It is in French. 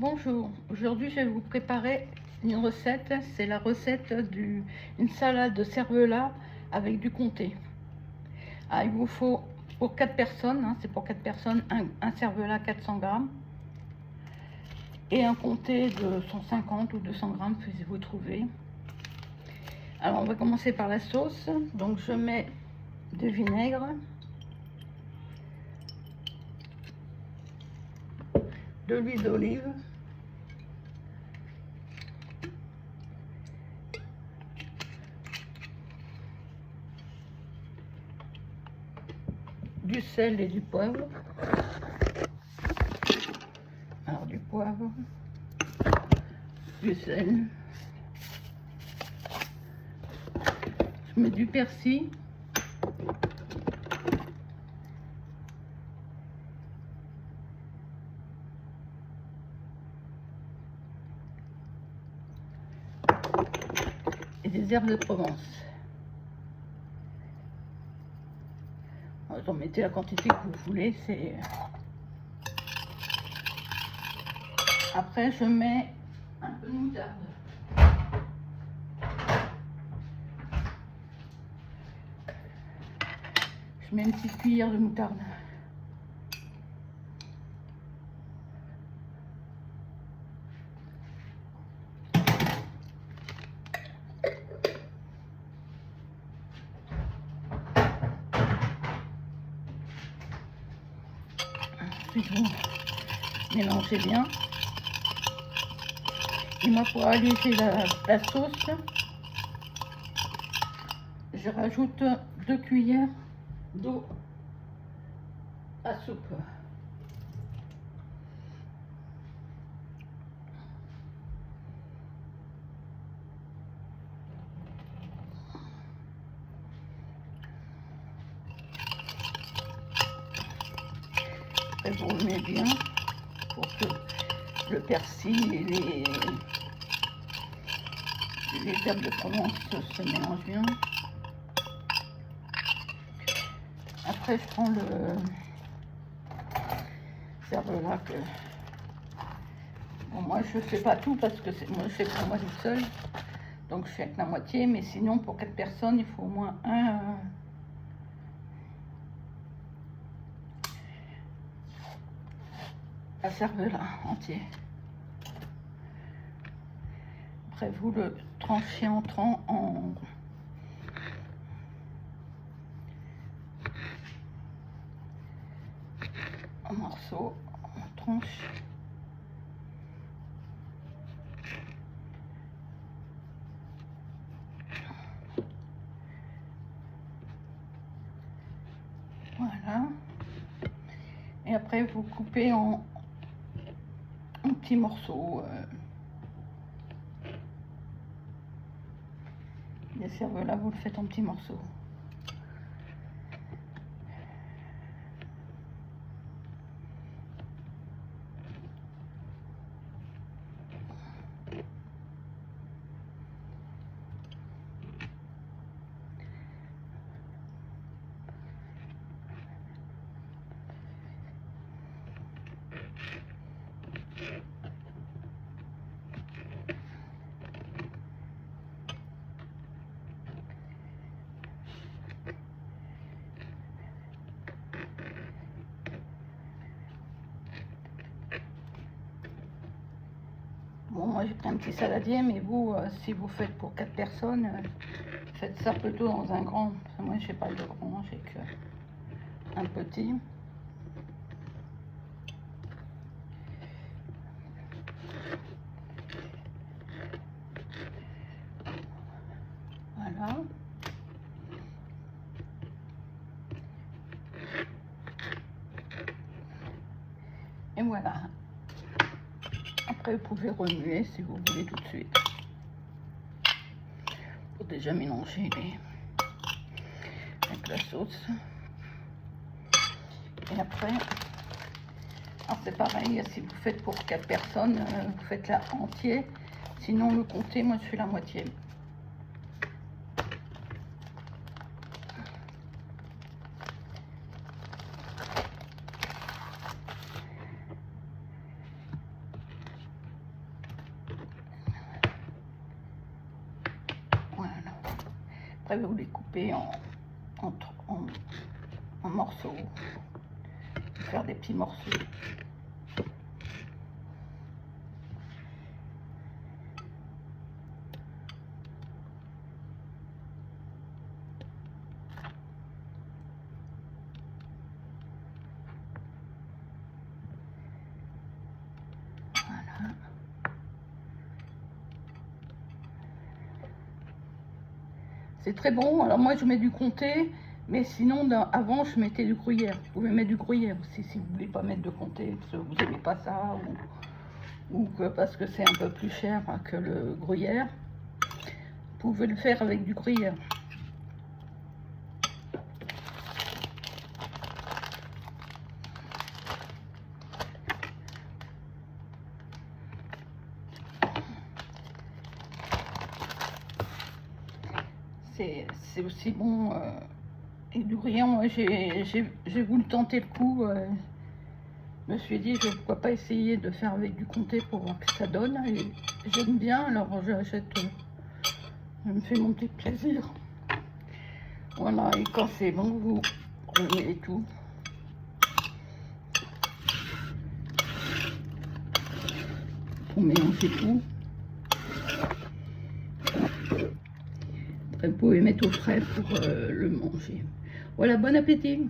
Bonjour, aujourd'hui je vais vous préparer une recette, c'est la recette d'une salade de cervelas avec du comté. Il vous faut pour 4 personnes, c'est pour 4 personnes, un cervelas 400 grammes et un comté de 150 ou 200 grammes si vous trouvez. Alors on va commencer par la sauce, donc je mets de vinaigre, de l'huile d'olive, du sel et du poivre. Alors du poivre, du sel, je mets du persil, et des herbes de Provence. Vous en mettez la quantité que vous voulez. Après, je mets un peu de moutarde. Je mets une petite cuillère de moutarde. Ensuite, vous mélangez bien. Et moi, pour alléger la sauce, je rajoute 2 cuillères d'eau à soupe. Après, vous remuez bien pour que le persil et les herbes de Provence se mélangent bien. Après, je prends le cervelas que... Bon, moi, je ne fais pas tout parce que moi, je fais pour moi toute seule. Donc, je fais avec la moitié. Mais sinon, pour 4 personnes, il faut au moins un cervelas entier. Après, vous le tranchez en morceaux, en tranches. Voilà. Et après, vous coupez en petits morceaux. Les cervelas, vous le faites en petits morceaux. Bon, moi j'ai pris un petit saladier, mais vous, si vous faites pour 4 personnes, faites ça plutôt dans un grand. Moi, je n'ai pas de grand, j'ai qu'un petit. Voilà. Et voilà. Après, vous pouvez remuer si vous voulez tout de suite. Pour déjà mélanger avec la sauce. Et après, alors c'est pareil, si vous faites pour 4 personnes, vous faites la entier. Sinon, le comté, moi je fais la moitié. Après, vous les coupez en morceaux. Faire des petits morceaux. Voilà. C'est très bon. Alors moi je mets du comté, mais sinon avant je mettais du gruyère. Vous pouvez mettre du gruyère aussi si vous voulez pas mettre de comté, parce que vous n'aimez pas ça, ou que parce que c'est un peu plus cher que le gruyère. Vous pouvez le faire avec du gruyère. C'est aussi bon. Et du gruyère, moi j'ai voulu tenter le coup. Je me suis dit, pourquoi pas essayer de faire avec du comté pour voir ce que ça donne. Et j'aime bien, alors j'achète, je me fais mon petit plaisir. Voilà, et quand c'est bon, vous remettez tout. Pour mélanger tout. Après, vous pouvez mettre au frais pour le manger. Voilà, bon appétit!